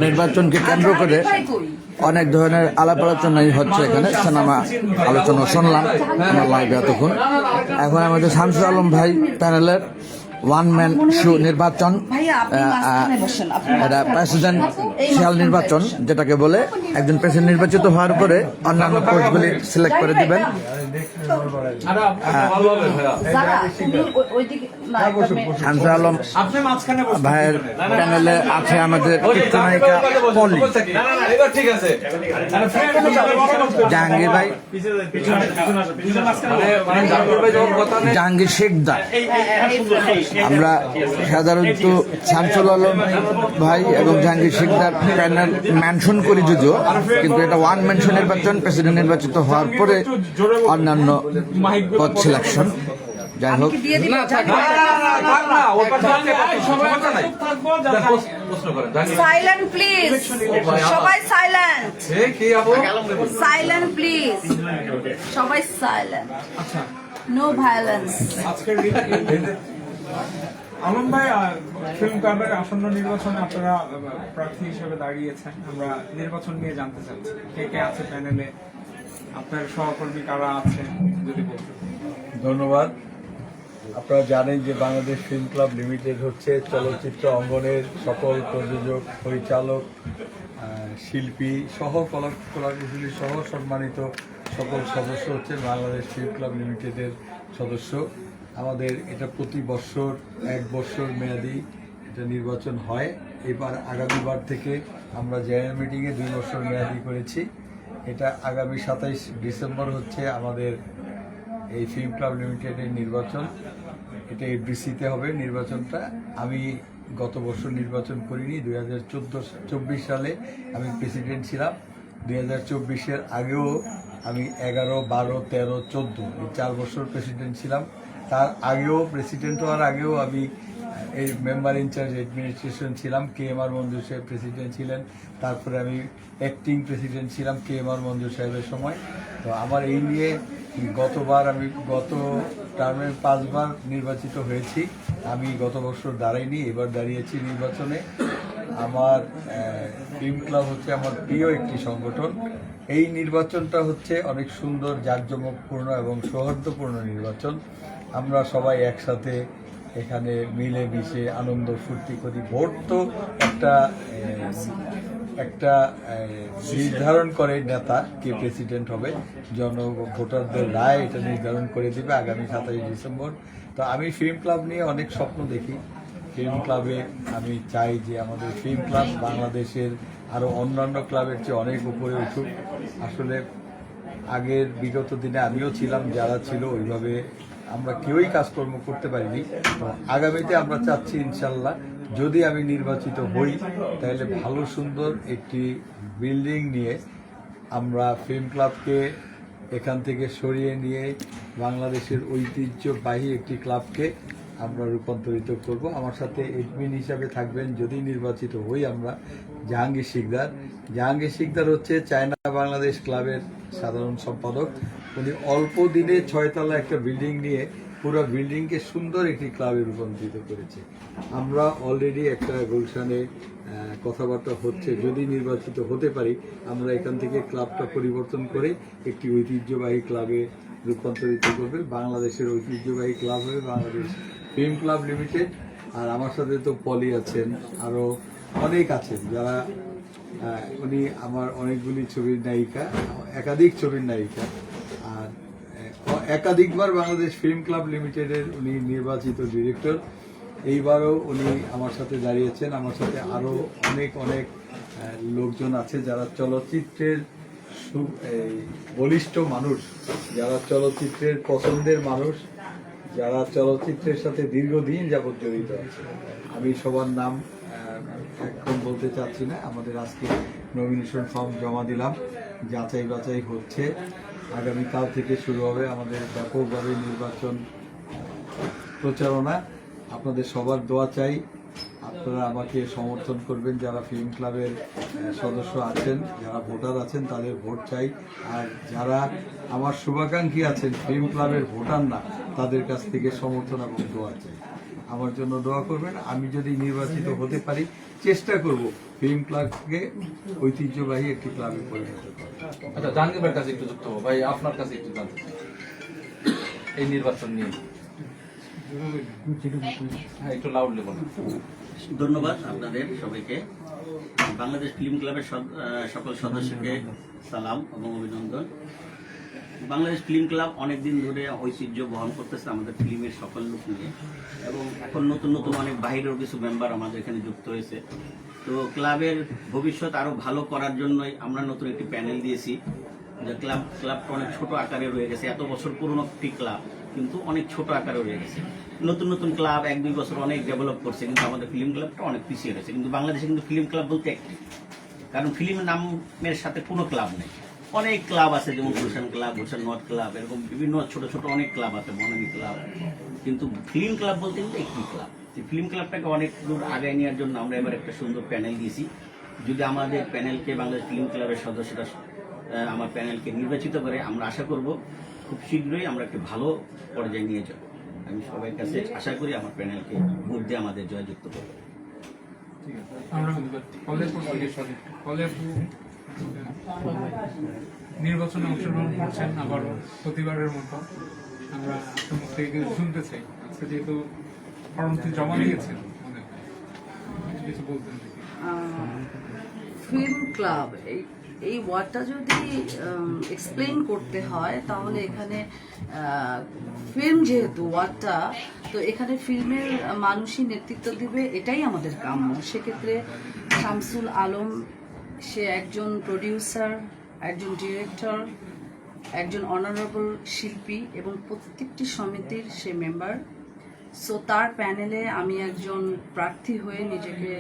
নির্বাচনকে কেন্দ্র করে অনেক ধরনের আলাপ আলোচনাই হচ্ছে এখানে, সিনেমা আলোচনা শুনলাম আমার লাইভে এতক্ষণ। এখন আমাদের শামসুল আলম ভাই প্যানেলের ওয়ান ম্যান শো নির্বাচন, এটা প্রেসিডেন্সিয়াল নির্বাচন যেটাকে বলে। একজন প্রেসিডেন্ট নির্বাচিত হওয়ার পরে অন্যান্য পোস্টগুলি সিলেক্ট করে দিবেন। শামসুল আলম ভাইয়ের প্যানেলে আছে আমাদের চিত্রনায়িকা পলি, জাহাঙ্গীর ভাই, জাহাঙ্গীর শেখদার। আমরা সাধারণত শামসুল আলম ভাই এবং জাহাঙ্গীর শেখদার প্যানেল মেনশন করি যদিও, কিন্তু এটা ওয়ান মেনশন নির্বাচন, প্রেসিডেন্ট নির্বাচিত হওয়ার পরে অন্যান্য পদ সিলেকশন। যাই হোক, সাইলেন্ট প্লিজ, সবাই সাইলেন্ট, সাইলেন্ট প্লিজ, সবাই সাইলেন্ট, নো ভায়োলেন্স। আলম ভাই, ফিল্ম ক্লাবের আসন্ন নির্বাচনে আপনারা প্রার্থী হিসেবে দাঁড়িয়েছেন। আমরা নির্বাচন নিয়ে জানতে চাচ্ছি, কে কে আছে প্যানেলে, আপনার সহকর্মী কারা আছে যদি বলতেন। ধন্যবাদ। আপনারা জানেন যে বাংলাদেশ ফিল্ম ক্লাব লিমিটেড হচ্ছে চলচ্চিত্র অঙ্গনের সকল প্রযোজক, পরিচালক, শিল্পী সহ কলাকুশলী সহ সম্মানিত সকল সদস্য হচ্ছেন বাংলাদেশ ফিল্ম ক্লাব লিমিটেডের সদস্য। আমাদের এটা প্রতি বছর 1 বছর মেয়াদি এটা নির্বাচন হয়। এবার আগামীবার থেকে আমরা জেনারেল মিটিংয়ে 2 বছর মেয়াদি করেছি। এটা আগামী 27 ডিসেম্বর হচ্ছে আমাদের এই ফিল্ম ক্লাব লিমিটেডের নির্বাচন। এটা এফডিসিতে হবে নির্বাচনটা। আমি গত বছর নির্বাচন করিনি, 2024 সালে আমি প্রেসিডেন্ট ছিলাম। 2024-এর আগেও আমি 11, 12, 13, 14 এই 4 বছর প্রেসিডেন্ট ছিলাম। তার আগেও প্রেসিডেন্ট হওয়ার আগেও আমি এই মেম্বার ইনচার্জ অ্যাডমিনিস্ট্রেশন ছিলাম। KMR মঞ্জুর সাহেব প্রেসিডেন্ট ছিলেন। তারপরে আমি অ্যাক্টিং প্রেসিডেন্ট ছিলাম KMR মঞ্জুর সাহেবের সময়। তো আমার এই নিয়ে আমি গত টার্মে 5 বার নির্বাচিত হয়েছি। আমি গত বছর দাঁড়াইনি, এবার দাঁড়িয়েছি নির্বাচনে। আমার ফিল্ম ক্লাব হচ্ছে আমার প্রিয় একটি সংগঠন। এই নির্বাচনটা হচ্ছে অনেক সুন্দর, জাঁকজমকপূর্ণ এবং সৌহার্দ্যপূর্ণ নির্বাচন। আমরা সবাই একসাথে এখানে মিলেমিশে আনন্দ ফুর্তি করি। ভোট তো একটা নির্ধারণ করে নেতা কে প্রেসিডেন্ট হবে, ভোটারদের রায় এটা নির্ধারণ করে দিবে আগামী 27 ডিসেম্বর। তো আমি ফিল্ম ক্লাব নিয়ে অনেক স্বপ্ন দেখি। ফিল্ম ক্লাবে আমি চাই যে আমাদের ফিল্ম ক্লাব বাংলাদেশের আরও অন্যান্য ক্লাবের চেয়ে অনেক উপরে উঠুক। আসলে আগের বিগত দিনে আমিও ছিলাম, যারা ছিল ওইভাবে আমরা কেউই কাজকর্ম করতে পারিনি। তো আগামীতে আমরা চাচ্ছি ইনশাল্লাহ যদি আমি নির্বাচিত হই তাহলে ভালো সুন্দর একটি বিল্ডিং নিয়ে আমরা ফিল্ম ক্লাবকে এখান থেকে সরিয়ে নিয়ে বাংলাদেশের ঐতিহ্যবাহী একটি ক্লাবকে আমরা রূপান্তরিত করব। আমার সাথে এডমিন হিসাবে থাকবেন যদি নির্বাচিত হই আমরা জাহাঙ্গীর শিকদার। জাহাঙ্গীর শিকদার হচ্ছে চায়না বাংলাদেশ ক্লাবের সাধারণ সম্পাদক। উনি অল্প দিনে 6 তলা একটা বিল্ডিং নিয়ে পুরো বিল্ডিংকে সুন্দর একটি ক্লাবে রূপান্তরিত করেছে। আমরা অলরেডি একটা গুলশানে কথাবার্তা হচ্ছে, যদি নির্বাচিত হতে পারি আমরা এখান থেকে ক্লাবটা পরিবর্তন করে একটি ঐতিহ্যবাহী ক্লাবে রূপান্তরিত করবে। বাংলাদেশের ঐতিহ্যবাহী ক্লাব হবে বাংলাদেশ ফিল্ম ক্লাব লিমিটেড। আর আমার সাথে তো পলি আছেন, আরও অনেক আছেন যারা, উনি আমার অনেকগুলি ছবির নায়িকা, একাধিক ছবির নায়িকা, আর একাধিকবার বাংলাদেশ ফিল্ম ক্লাব লিমিটেডের উনি নির্বাচিত ডিরেক্টর। এইবারও উনি আমার সাথে দাঁড়িয়েছেন। আমার সাথে আরও অনেক লোকজন আছে যারা চলচ্চিত্রের বলিষ্ঠ মানুষ, যারা চলচ্চিত্রের পছন্দের মানুষ, যারা চলচ্চিত্রের সাথে দীর্ঘদিন যাবৎ জড়িত আছে। আমি সবার নাম একদম বলতে চাচ্ছি না। আমাদের আজকে নমিনেশন ফর্ম জমা দিলাম, যাচাই বাছাই হচ্ছে। আগামীকাল থেকে শুরু হবে আমাদের ব্যাপকভাবে নির্বাচন প্রচারণা। আপনাদের সবার দোয়া চাই। আপনারা আমাকে সমর্থন করবেন, যারা ফিল্ম ক্লাবের সদস্য আছেন, যারা ভোটার আছেন তাদের ভোট চাই, আর যারা আমার শুভাকাঙ্ক্ষী আছেন ফিল্ম ক্লাবের ভোটার না তাদের কাছ থেকে সমর্থন এবং দোয়া চাই। আমার জন্য দোয়া করবেন। আমি যদি নির্বাচিত হতে পারি চেষ্টা করব ফিল্ম ক্লাবকে ঐতিহ্যবাহী একটি ক্লাবে পরিণত করা। আচ্ছা, জাহাঙ্গীর ভাইয়ের কাছে একটু যুক্ত হবো। ভাই, আপনার কাছে একটু জানতে চাই এই নির্বাচন নিয়ে। হ্যাঁ, একটু লাউডলি বলুন। ধন্যবাদ আপনাদের সবাইকে। বাংলাদেশ ফিল্ম ক্লাবের সকল সদস্যকে সালাম এবং অভিনন্দন। বাংলাদেশ ফিল্ম ক্লাব অনেকদিন ধরে ঐতিহ্য বহন করতেছে আমাদের ফিল্মের সকল লোক নিয়ে, এবং এখন নতুন নতুন অনেক বাহিরের কিছু মেম্বার আমাদের এখানে যুক্ত হয়েছে। তো ক্লাবের ভবিষ্যৎ আরো ভালো করার জন্যই আমরা নতুন একটি প্যানেল দিয়েছি। যে ক্লাবটা অনেক ছোট আকারে রয়ে গেছে, এত বছর পুরনো একটি ক্লাব কিন্তু অনেক ছোট আকারে রয়ে গেছে। নতুন নতুন ক্লাব 1-2 বছর অনেক ডেভেলপ করছে, কিন্তু আমাদের ফিল্ম ক্লাবটা অনেক পিছিয়ে রয়েছে। কিন্তু বাংলাদেশে কিন্তু ফিল্ম ক্লাব বলতে একটি, কারণ ফিল্মের নামের সাথে কোনো ক্লাব নেই। অনেক ক্লাব আছে, যেমন Gulshan club, Gulshan north club, এরকম বিভিন্ন ছোট ছোট অনেক ক্লাব আছে, বনানী ক্লাব, কিন্তু ফিল্ম ক্লাব বলতে কিন্তু একটি ক্লাব। ফিল্ম ক্লাবটাকে অনেক দূর আগায় নেওয়ার জন্য আমরা এবার একটা সুন্দর প্যানেল দিয়েছি। যদি আমাদের প্যানেলকে বাংলাদেশ ফিল্ম ক্লাবের সদস্যরা আমার প্যানেলকে নির্বাচিত করে, আমরা আশা করব খুব শীঘ্রই আমরা একটা ভালো পর্যায়ে নিয়ে যাব। আমি সবার কাছে আশা করি আমার প্যানেলকে ভোট দিয়ে আমাদের জয়যুক্ত করবে। আমরা নির্বাচনে অংশগ্রহণ করছেন আবার প্রতিবারের মতো। আমরা আপনার মুখ থেকে কিছু শুনতে চাই। আজকে যেহেতু ফর্মটি জমা দিয়েছেন, কিছু বলতেন। ফিল্ম ক্লাব এই ওয়ার্ডটা যদি এক্সপ্লেইন করতে হয় তাহলে এখানে ফিল্ম যেহেতু ওয়ার্ডটা, তো এখানে ফিল্মের মানুষই নেতৃত্ব দিবে, এটাই আমাদের কাম্য। সেক্ষেত্রে শামসুল আলম, সে একজন প্রডিউসার, একজন ডিরেক্টর, একজন অনারেবল শিল্পী এবং প্রত্যেকটি সমিতির সে মেম্বার। সো তার প্যানেলে আমি একজন প্রার্থী হয়ে নিজেকে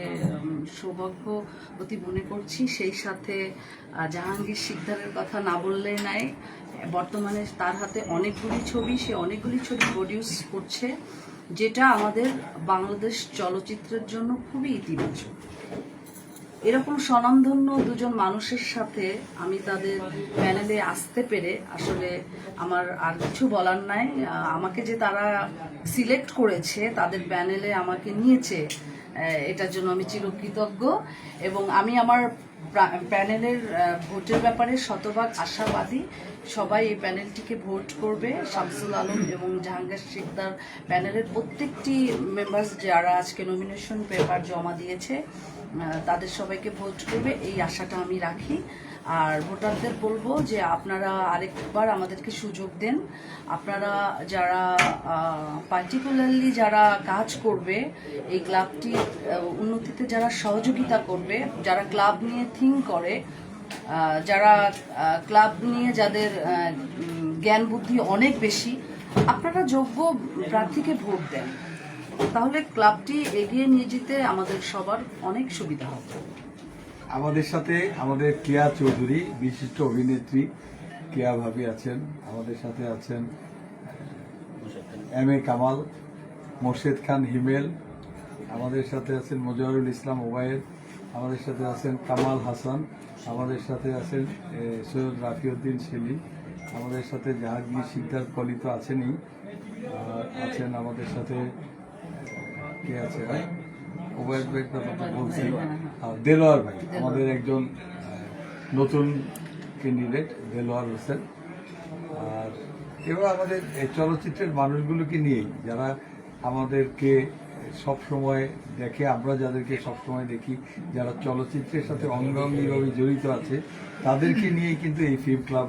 সৌভাগ্যবতী মনে করছি। সেই সাথে জাহাঙ্গীর শিকদারের কথা না বললেই নাই। বর্তমানে তার হাতে অনেকগুলি ছবি, সে অনেকগুলি ছবি প্রডিউস করছে, যেটা আমাদের বাংলাদেশ চলচ্চিত্রের জন্য খুবই ইতিবাচক। এরকম স্বনামধন্য দুজন মানুষের সাথে আমি তাদের প্যানেলে আসতে পেরে আসলে আমার আর কিছু বলার নাই। আমাকে যে তারা সিলেক্ট করেছে, তাদের প্যানেলে আমাকে নিয়েছে, এটার জন্য আমি চিরকৃতজ্ঞ। এবং আমি আমার প্যানেলের ভোটের ব্যাপারে শতভাগ আশাবাদী। সবাই এই প্যানেলটিকে ভোট করবে। শামসুল আলম এবং জাহাঙ্গীর শিকদার প্যানেলের প্রত্যেকটি মেম্বার্স যারা আজকে নমিনেশন পেপার জমা দিয়েছে তাদের সবাইকে ভোট করবে, এই আশাটা আমি রাখি। আর ভোটারদের বলবো যে আপনারা আরেকবার আমাদেরকে সুযোগ দেন। আপনারা যারা পার্টিকুলারলি যারা কাজ করবে, এই ক্লাবটির উন্নতিতে যারা সহযোগিতা করবে, যারা ক্লাব নিয়ে থিঙ্ক করে, যারা ক্লাব নিয়ে যাদের জ্ঞান বুদ্ধি অনেক বেশি, আপনারা যোগ্য প্রার্থীকে ভোট দেন, তাহলে ক্লাবটি এগিয়ে নিয়ে যেতে আমাদের সবার অনেক সুবিধা হবে। আমাদের সাথে আমাদের কেয়া চৌধুরী, বিশিষ্ট অভিনেত্রী কেয়া ভাবি আছেন, আমাদের সাথে আছেন এম এ কামাল, মোর্শেদ খান হিমেল, আমাদের সাথে আছেন মোজাহিরুল ইসলাম ওবায়েদ, আমাদের সাথে আছেন কামাল হাসান, আমাদের সাথে আছেন সৈয়দ রাফিউদ্দিন সেলিম, আমাদের সাথে জাহাঙ্গীর শিকদার কলি তো আছেনই, আছেন আমাদের সাথে কে আছে ভাই, ওবায়দ ভাই কথা তো বলছি, দেলোয়ার ভাই, আমাদের একজন নতুন ক্যান্ডিডেট দেলোয়ার হোসেন। আর এবার আমাদের এই চলচ্চিত্রের মানুষগুলোকে নিয়েই, যারা আমাদেরকে সব সময় দেখে, আমরা যাদেরকে সব সময় দেখি, যারা চলচ্চিত্রের সাথে অঙ্গাঙ্গিভাবে জড়িত আছে, তাদেরকে নিয়েই কিন্তু এই ফিল্ম ক্লাব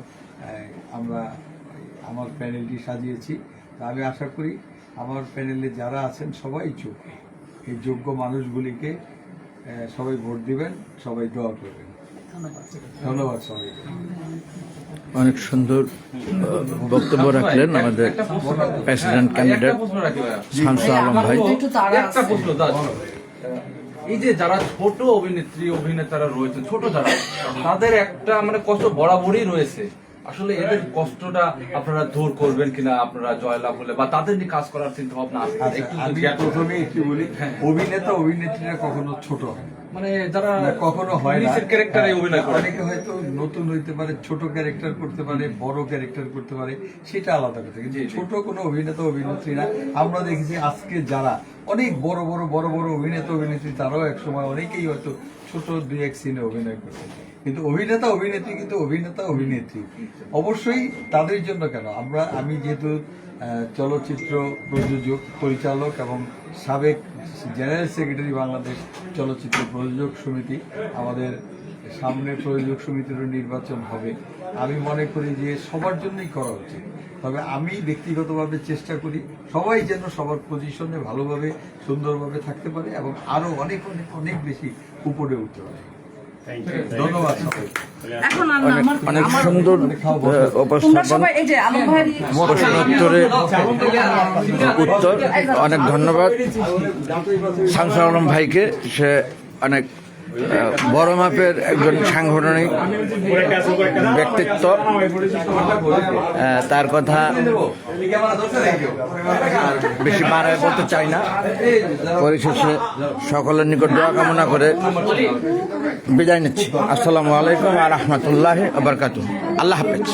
আমরা আমার প্যানেলটি সাজিয়েছি। আমি আশা করি আমার প্যানেলে যারা আছেন সবাই যোগ্য, এই যোগ্য মানুষগুলিকে সবাই ভোট দিবেন, সবাই দোয়া করবেন। ধন্যবাদ সবাইকে। অনেক সুন্দর বক্তব্য রাখলেন আমাদের প্রেসিডেন্ট ক্যান্ডিডেট শামসুল আলম ভাই। একটা প্রশ্ন, এই যে যারা ছোট অভিনেত্রী অভিনেতারা রয়েছে, ছোট যারা, তাদের একটা মানে কষ্ট বরাবরই রয়েছে আসলে এদের কষ্টটা আপনারা দূর করবেন কিনা, আপনারা জয়লাভ হলে বা তাদের নিয়ে কাজ করার চিন্তা ভাবনা আছে কিনা? আচ্ছা, একটু আমি যদি প্রথমে একটু বলি, অভিনেতা অভিনেত্রীরা কখনো ছোট হয় না। মানে যারা কখনো হয় না। নিচের ক্যারেক্টারে অভিনয় করে, অনেকে হয়তো নতুন হইতে পারে, ছোট ক্যারেক্টার করতে পারে, বড় ক্যারেক্টার করতে পারে, সেটা আলাদা কথা। কিন্তু ছোট কোনো অভিনেতা অভিনেত্রী না। আমরা দেখেছি আজকে যারা অনেক বড় বড় বড় বড় অভিনেতা অভিনেত্রী, তারাও একসময় অনেকেই হয়তো ছোট দুই এক সিনে অভিনয় করছে। কিন্তু অভিনেতা অভিনেত্রী কিন্তু অভিনেতা অভিনেত্রী অবশ্যই তাদের জন্য কেন, আমি যেহেতু চলচ্চিত্র প্রযোজক, পরিচালক এবং সাবেক জেনারেল সেক্রেটারি বাংলাদেশ চলচ্চিত্র প্রযোজক সমিতি, আমাদের সামনে প্রযোজক সমিতিরও নির্বাচন হবে। আমি মনে করি যে সবার জন্যই করা উচিত। তবে আমি ব্যক্তিগতভাবে চেষ্টা করি সবাই যেন সবার পজিশনে ভালোভাবে সুন্দরভাবে থাকতে পারে এবং আরো অনেক অনেক অনেক বেশি উপরে উঠতে পারে। ধন্যবাদ সবাই। এখন আর না, আমার অনেক আমার- সুন্দর তোমরা উপস্থাপন, সবাই এই যে আলম ভাইয়ের প্রশ্নোত্তরের উত্তর। অনেক ধন্যবাদ শামসুল আলম ভাইকে। সে অনেক বড় মাপের একজন সাংগঠনিক ব্যক্তিত্ব। তার কথা বেশি বাড়ায় বলতে চাই না। পরিশেষে সকলের নিকট দোয়া কামনা করে বিদায় নিচ্ছি। আসসালামু আলাইকুম ওয়া রাহমাতুল্লাহি ওয়া বারাকাতুহু। আল্লাহ হাফেজ।